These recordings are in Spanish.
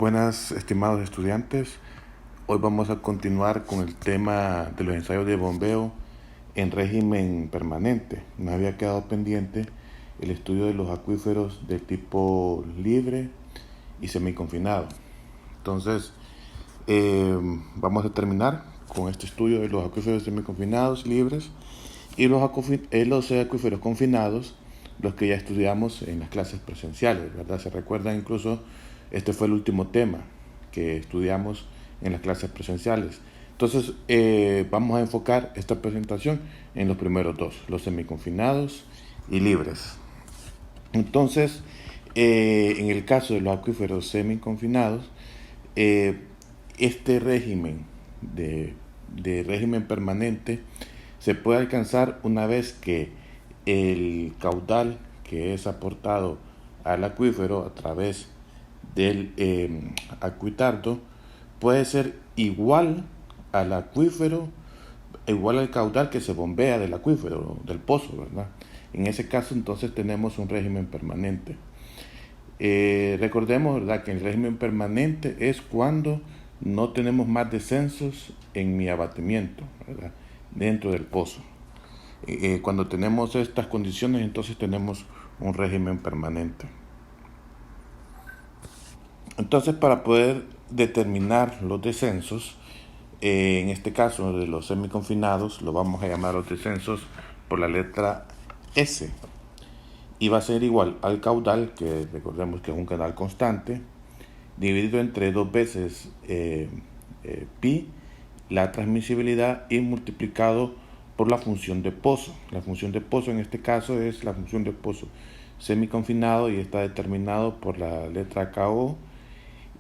Buenas, estimados estudiantes. Hoy vamos a continuar con el tema de los ensayos de bombeo en régimen permanente. Nos había quedado pendiente el estudio de los acuíferos de tipo libre y semiconfinado. Entonces, vamos a terminar con este estudio de los acuíferos semiconfinados libres y los acuíferos confinados, los que ya estudiamos en las clases presenciales, ¿verdad? Se recuerdan, incluso este fue el último tema que estudiamos en las clases presenciales. Entonces vamos a enfocar esta presentación en los primeros dos, los semiconfinados y libres. Entonces, en el caso de los acuíferos semiconfinados, este régimen de régimen permanente se puede alcanzar una vez que el caudal que es aportado al acuífero a través del acuitardo puede ser igual al acuífero, igual al caudal que se bombea del acuífero, del pozo, ¿verdad? En ese caso entonces tenemos un régimen permanente. Recordemos, ¿verdad?, que el régimen permanente es cuando no tenemos más descensos en mi abatimiento, ¿verdad?, dentro del pozo. Cuando tenemos estas condiciones, entonces tenemos un régimen permanente. Entonces, para poder determinar los descensos, en este caso de los semiconfinados, lo vamos a llamar los descensos por la letra S. Y va a ser igual al caudal, que recordemos que es un caudal constante, dividido entre 2 veces pi, la transmisibilidad, y multiplicado por la función de pozo. La función de pozo en este caso es la función de pozo semiconfinado y está determinado por la letra KO.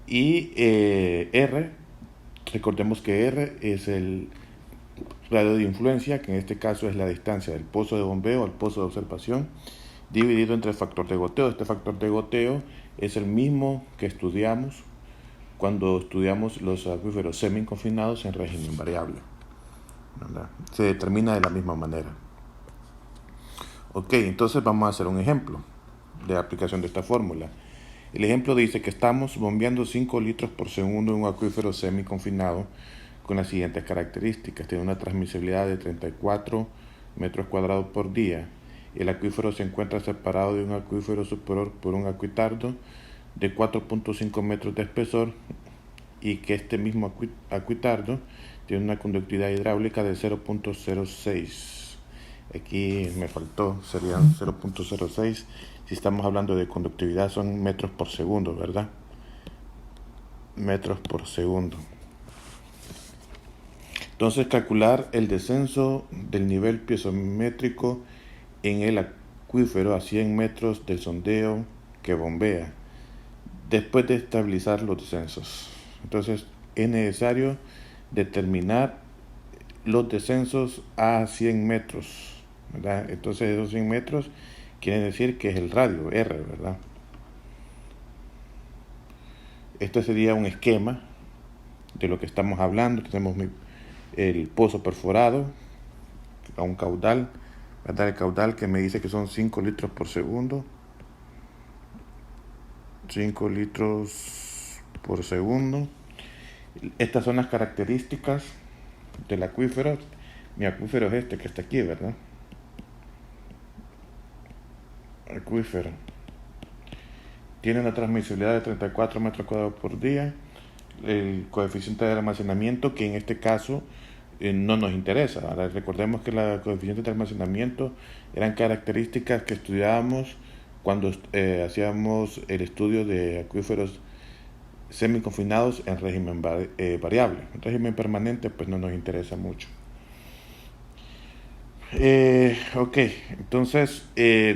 Y R, recordemos que R es el radio de influencia, que en este caso es la distancia del pozo de bombeo al pozo de observación, dividido entre el factor de goteo. Este factor de goteo es el mismo que estudiamos cuando estudiamos los acuíferos semiconfinados en régimen variable, ¿verdad? Se determina de la misma manera. Ok, entonces vamos a hacer un ejemplo de aplicación de esta fórmula. El ejemplo dice que estamos bombeando 5 litros por segundo en un acuífero semiconfinado con las siguientes características. Tiene una transmisibilidad de 34 metros cuadrados por día. El acuífero se encuentra separado de un acuífero superior por un acuitardo de 4.5 metros de espesor, y que este mismo acuitardo tiene una conductividad hidráulica de 0.06. Aquí me faltó, serían 0.06. Si estamos hablando de conductividad son metros por segundo, ¿verdad? Metros por segundo. Entonces, calcular el descenso del nivel piezométrico en el acuífero a 100 metros del sondeo que bombea, después de estabilizar los descensos. Entonces, es necesario determinar los descensos a 100 metros, ¿verdad? Entonces, esos 100 metros quiere decir que es el radio, R, ¿verdad? Este sería un esquema de lo que estamos hablando. Tenemos el pozo perforado a un caudal, ¿verdad? El caudal que me dice que son 5 litros por segundo. 5 litros por segundo. Estas son las características del acuífero. Mi acuífero es este que está aquí, ¿verdad? Acuífero. Tiene una transmisibilidad de 34 metros cuadrados por día. El coeficiente de almacenamiento, que en este caso no nos interesa. Ahora, recordemos que los coeficientes de almacenamiento eran características que estudiábamos cuando hacíamos el estudio de acuíferos semiconfinados en régimen variable. En régimen permanente pues no nos interesa mucho. Ok, entonces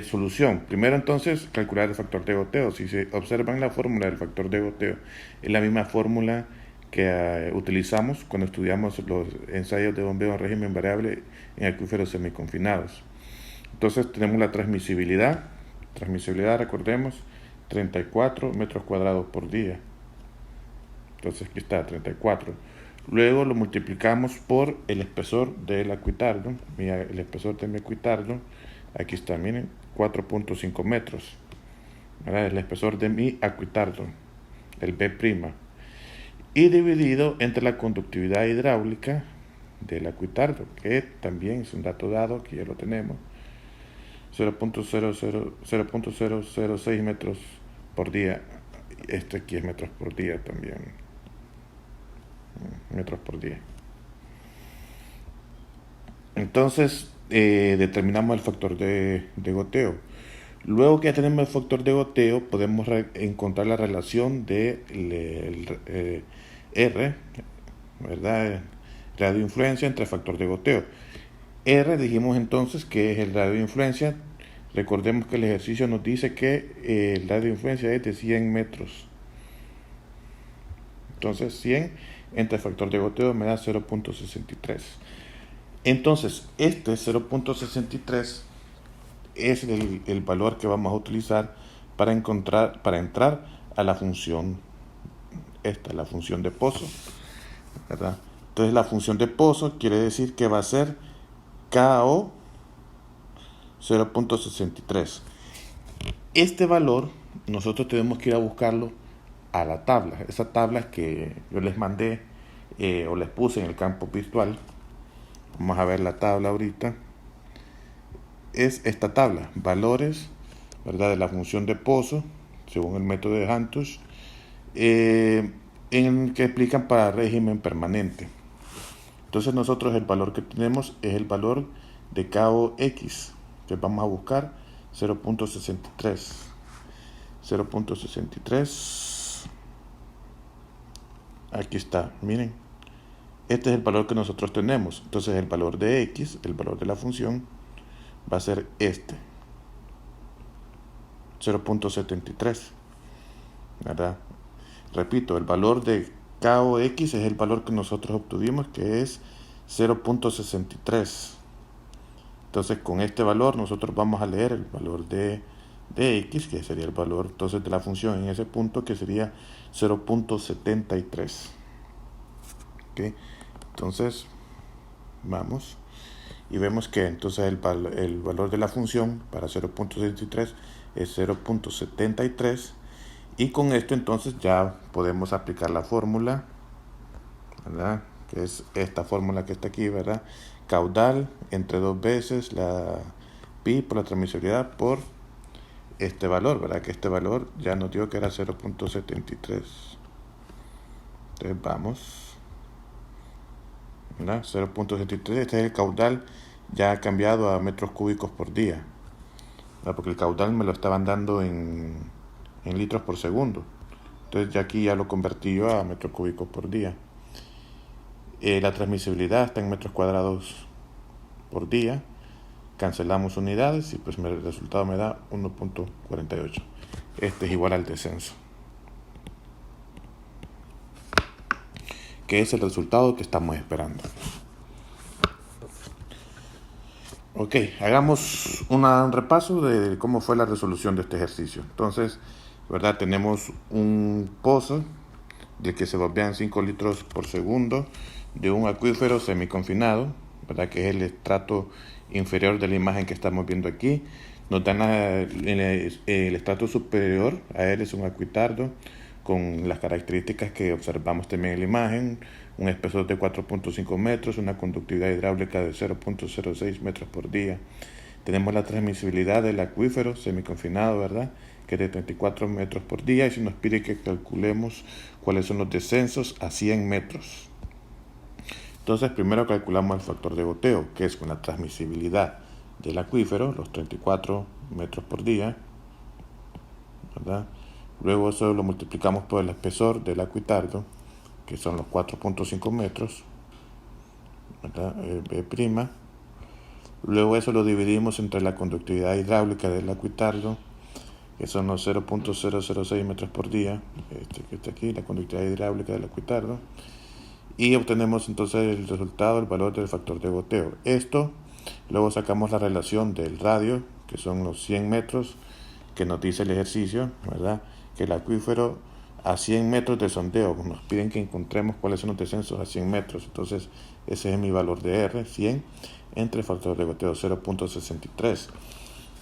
solución. Primero, entonces, calcular el factor de goteo. Si se observan, la fórmula del factor de goteo es la misma fórmula que utilizamos cuando estudiamos los ensayos de bombeo en régimen variable en acuíferos semiconfinados. Entonces tenemos la transmisibilidad, recordemos, 34 metros cuadrados por día. Entonces aquí está, 34. Luego lo multiplicamos por el espesor del acuitardo. Mira, el espesor de mi acuitardo, aquí está, miren, 4.5 metros. ¿Verdad? El espesor de mi acuitardo. el B', y dividido entre la conductividad hidráulica del acuitardo, que también es un dato dado, que ya lo tenemos, 0.006 metros por día. Este aquí es metros por día también, metros por día. Entonces determinamos el factor de goteo. Luego que ya tenemos el factor de goteo, podemos encontrar la relación de R, ¿verdad? Radio de influencia entre factor de goteo. R dijimos entonces que es el radio de influencia. Recordemos que el ejercicio nos dice que el radio de influencia es de 100 metros. Entonces 100 entre el factor de goteo me da 0.63. Entonces este 0.63 es el valor que vamos a utilizar para entrar a la función la función de pozo, ¿verdad? Entonces la función de pozo quiere decir que va a ser KO 0.63. Este valor nosotros tenemos que ir a buscarlo a la tabla. Esa tabla que yo les mandé o les puse en el campo virtual. Vamos a ver la tabla ahorita. Es esta tabla, valores, ¿verdad?, de la función de pozo según el método de Hantuch, en que explican para régimen permanente. Entonces nosotros el valor que tenemos es el valor de KOX, que vamos a buscar 0.63. 0.63. Aquí está, miren. Este es el valor que nosotros tenemos. Entonces el valor de X, el valor de la función, va a ser este, 0.73, ¿verdad? Repito, el valor de KOX es el valor que nosotros obtuvimos, que es 0.63. Entonces con este valor nosotros vamos a leer el valor de X, que sería el valor entonces de la función en ese punto, que sería 0.73. ¿Okay? Entonces vamos y vemos que entonces el valor de la función para 0.63 es 0.73, y con esto entonces ya podemos aplicar la fórmula, ¿verdad?, que es esta fórmula que está aquí, ¿verdad? Caudal entre 2 veces la pi por la transmisibilidad por este valor, ¿verdad? Que este valor ya nos dio que era 0.73. Entonces vamos, ¿verdad? 0.73, este es el caudal ya ha cambiado a metros cúbicos por día, ¿verdad? Porque el caudal me lo estaban dando en litros por segundo. Entonces ya aquí ya lo convertí yo a metros cúbicos por día. La transmisibilidad está en metros cuadrados por día. Cancelamos unidades y pues el resultado me da 1.48. Este es igual al descenso, que es el resultado que estamos esperando. Ok, hagamos un repaso de cómo fue la resolución de este ejercicio. Entonces, ¿verdad? Tenemos un pozo del que se bombean 5 litros por segundo de un acuífero semiconfinado, ¿verdad?, que es el estrato inferior de la imagen que estamos viendo aquí. Nos dan el estrato superior a él es un acuitardo con las características que observamos también en la imagen: un espesor de 4.5 metros, una conductividad hidráulica de 0.06 metros por día. Tenemos la transmisibilidad del acuífero semiconfinado, ¿verdad?, que es de 34 metros por día, y se nos pide que calculemos cuáles son los descensos a 100 metros. Entonces primero calculamos el factor de goteo, que es con la transmisibilidad del acuífero, los 34 metros por día, ¿verdad? Luego eso lo multiplicamos por el espesor del acuitardo, que son los 4.5 metros, ¿verdad? B'. Luego eso lo dividimos entre la conductividad hidráulica del acuitardo, que son los 0.006 metros por día, que está aquí, la conductividad hidráulica del acuitardo, y obtenemos entonces el resultado, el valor del factor de goteo. Esto, luego sacamos la relación del radio, que son los 100 metros, que nos dice el ejercicio, ¿verdad?, que el acuífero a 100 metros de sondeo, nos piden que encontremos cuáles son los descensos a 100 metros. Entonces ese es mi valor de R, 100, entre el factor de goteo 0.63.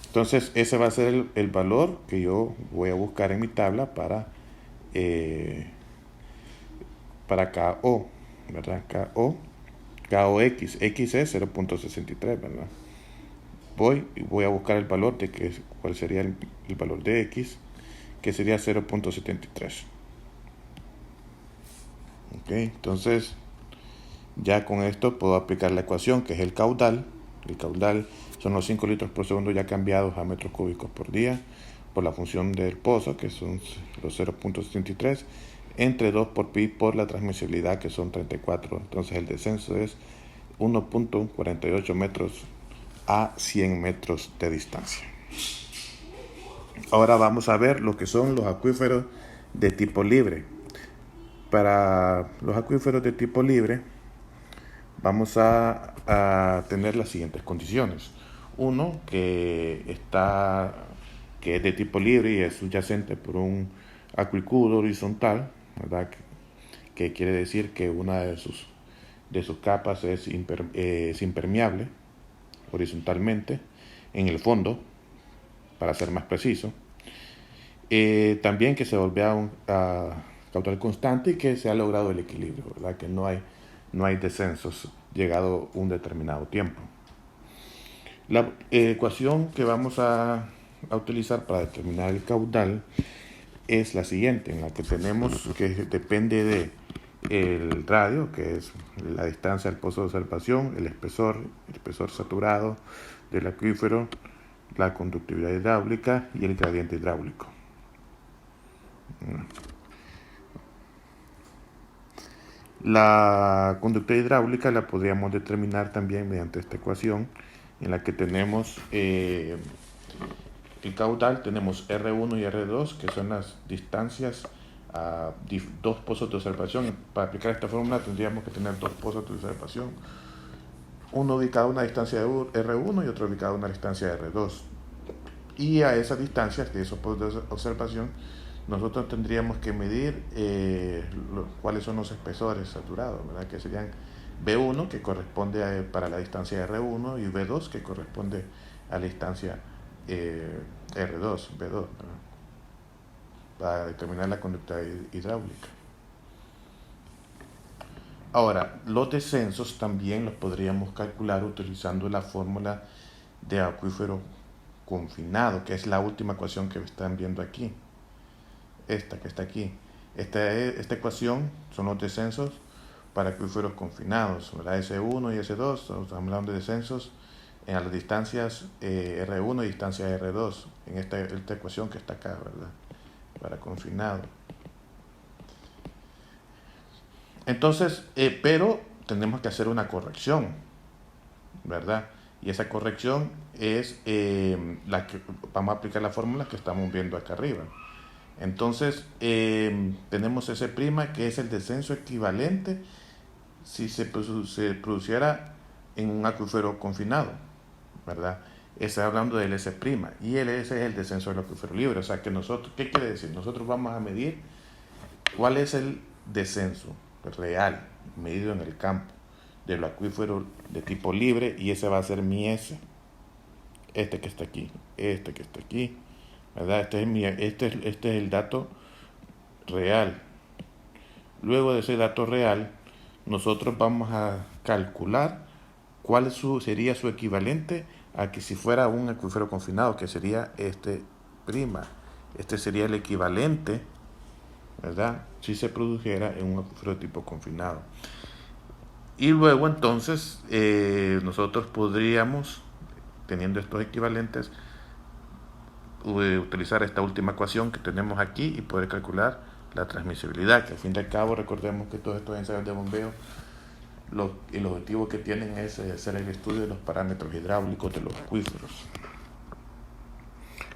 Entonces ese va a ser el valor que yo voy a buscar en mi tabla para para KO, ¿verdad? KOX, X es 0.63, ¿verdad? Voy a buscar el valor de cuál sería el valor de X, que sería 0.73. Ok, entonces ya con esto puedo aplicar la ecuación, que es el caudal. El caudal son los 5 litros por segundo ya cambiados a metros cúbicos por día por la función del pozo, que son los 0.73, entre 2 por pi por la transmisibilidad, que son 34. Entonces el descenso es 1.48 metros a 100 metros de distancia. Ahora vamos a ver lo que son los acuíferos de tipo libre. Para los acuíferos de tipo libre vamos a tener las siguientes condiciones. Uno, que es de tipo libre y es subyacente por un acuicudo horizontal, ¿verdad? Que quiere decir que una de sus capas es impermeable horizontalmente en el fondo, para ser más preciso. También que se volvea a caudal constante y que se ha logrado el equilibrio, ¿verdad? Que no hay descensos llegado un determinado tiempo. La ecuación que vamos a utilizar para determinar el caudal es la siguiente, en la que tenemos que depende de el radio, que es la distancia del pozo de observación, el espesor saturado del acuífero, la conductividad hidráulica y el gradiente hidráulico. La conductividad hidráulica la podríamos determinar también mediante esta ecuación, en la que tenemos el caudal, tenemos R1 y R2, que son las distancias a dos pozos de observación. Para aplicar esta fórmula tendríamos que tener dos pozos de observación, uno ubicado a una distancia de R1 y otro ubicado a una distancia de R2. Y a esas distancias de esos pozos de observación nosotros tendríamos que medir cuáles son los espesores saturados, ¿verdad? Que serían B1, que corresponde para la distancia R1, y B2, que corresponde a la distancia R2, B2, ¿verdad? Para determinar la conductividad hidráulica. Ahora, los descensos también los podríamos calcular utilizando la fórmula de acuífero confinado, que es la última ecuación que están viendo aquí. Esta que está aquí. Esta ecuación son los descensos para acuíferos confinados, ¿verdad? S1 y S2, estamos hablando de descensos en las distancias R1 y distancia R2, en esta ecuación que está acá, ¿verdad? Para confinado. Entonces, pero tenemos que hacer una corrección, ¿verdad? Y esa corrección es la que vamos a aplicar la fórmula que estamos viendo acá arriba. Entonces, tenemos S', que es el descenso equivalente si se produciera en un acuífero confinado, ¿verdad? Está hablando del S', y el S es el descenso del acuífero libre. O sea, que nosotros, ¿qué quiere decir? Nosotros vamos a medir cuál es el descenso real medido en el campo del acuífero de tipo libre, y ese va a ser mi S. Este que está aquí, ¿verdad? Este es el dato real. Luego de ese dato real, nosotros vamos a calcular cuál sería su equivalente a que si fuera un acuífero confinado, que sería este'. Este sería el equivalente, ¿verdad? Si se produjera en un acuífero de tipo confinado. Y luego entonces nosotros podríamos, teniendo estos equivalentes, utilizar esta última ecuación que tenemos aquí y poder calcular la transmisibilidad, que al fin y al cabo recordemos que todos estos ensayos de bombeo, el objetivo que tienen es hacer el estudio de los parámetros hidráulicos de los acuíferos.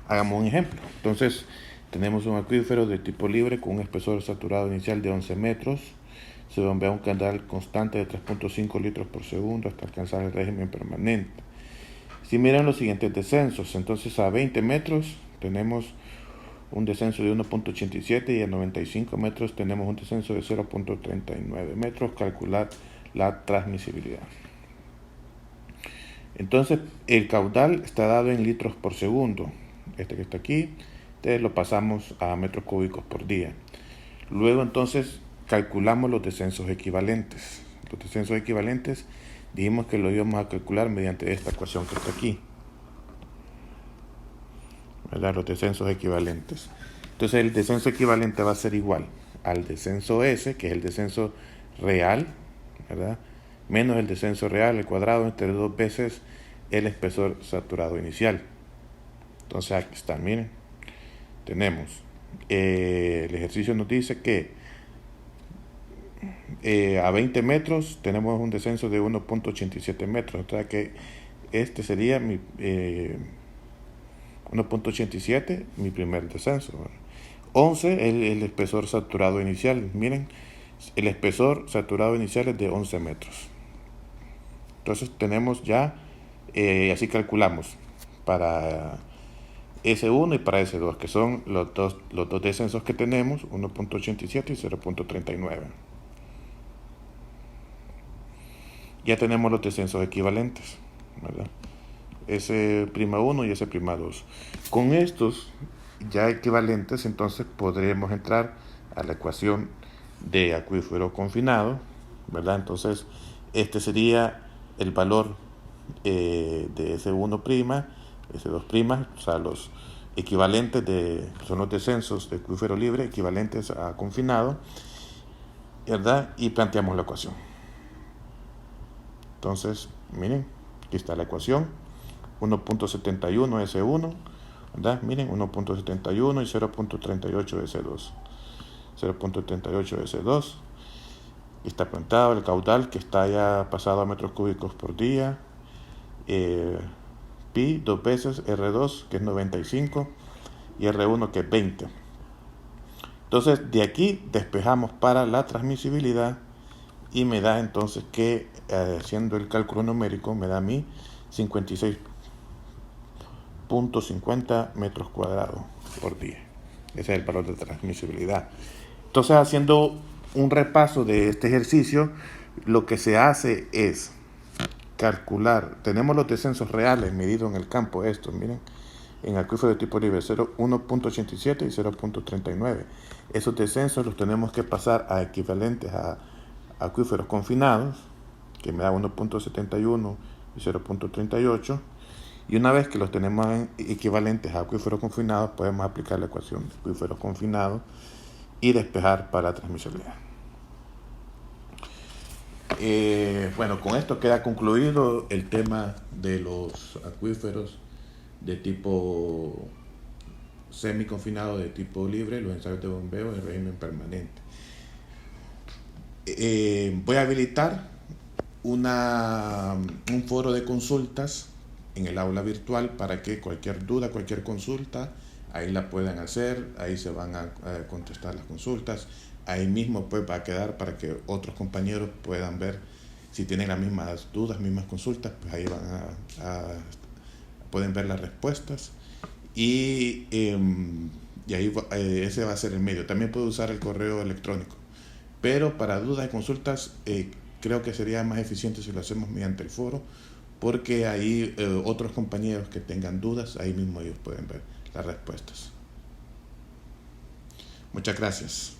Hagamos un ejemplo. Entonces tenemos un acuífero de tipo libre con un espesor saturado inicial de 11 metros. Se bombea un caudal constante de 3.5 litros por segundo hasta alcanzar el régimen permanente. Si miran los siguientes descensos, entonces a 20 metros tenemos un descenso de 1.87 y a 95 metros tenemos un descenso de 0.39 metros. Calcular la transmisibilidad. Entonces el caudal está dado en litros por segundo. Este que está aquí, lo pasamos a metros cúbicos por día. Luego entonces calculamos los descensos equivalentes. Los descensos equivalentes dijimos que lo íbamos a calcular mediante esta ecuación que está aquí, ¿verdad? Los descensos equivalentes. Entonces el descenso equivalente va a ser igual al descenso S, que es el descenso real, ¿verdad? Menos el descenso real al cuadrado entre 2 veces el espesor saturado inicial. Entonces aquí está, miren, tenemos, el ejercicio nos dice que a 20 metros tenemos un descenso de 1.87 metros, o sea que este sería mi 1.87, mi primer descenso. 11 el espesor saturado inicial, miren, el espesor saturado inicial es de 11 metros. Entonces tenemos ya, así calculamos para S1 y para S2, que son los dos descensos que tenemos, 1.87 y 0.39. Ya tenemos los descensos equivalentes, ¿verdad? S'1 y S'2. Con estos ya equivalentes, entonces podremos entrar a la ecuación de acuífero confinado, ¿verdad? Entonces, este sería el valor de S1', S2', o sea, los equivalentes son los descensos de acuífero libre equivalentes a confinado, ¿verdad? Y planteamos la ecuación. Entonces, miren, aquí está la ecuación, 1.71 S1, ¿verdad? Miren, 1.71 y 0.38 S2. 0.38 S2. Está planteado el caudal que está ya pasado a metros cúbicos por día. Pi 2 veces R2, que es 95, y R1, que es 20. Entonces, de aquí despejamos para la transmisibilidad y me da entonces que, haciendo el cálculo numérico, me da a mí 56.50 metros cuadrados por día. Ese es el valor de transmisibilidad. Entonces, haciendo un repaso de este ejercicio, lo que se hace es calcular, tenemos los descensos reales medidos en el campo, estos, miren, en acuífero de tipo libre, 1.87 y 0.39. Esos descensos los tenemos que pasar a equivalentes a acuíferos confinados, que me da 1.71 y 0.38, y una vez que los tenemos en equivalentes a acuíferos confinados, podemos aplicar la ecuación de acuíferos confinados y despejar para la transmisibilidad. Bueno, con esto queda concluido el tema de los acuíferos de tipo semiconfinado, de tipo libre, los ensayos de bombeo en régimen permanente. Voy a habilitar un foro de consultas en el aula virtual para que cualquier duda, cualquier consulta, ahí la puedan hacer, ahí se van a contestar las consultas, ahí mismo pues va a quedar para que otros compañeros puedan ver si tienen las mismas dudas, mismas consultas, pues ahí van pueden ver las respuestas y ahí ese va a ser el medio. También puedo usar el correo electrónico, pero para dudas y consultas creo que sería más eficiente si lo hacemos mediante el foro, porque ahí otros compañeros que tengan dudas, ahí mismo ellos pueden ver las respuestas. Muchas gracias.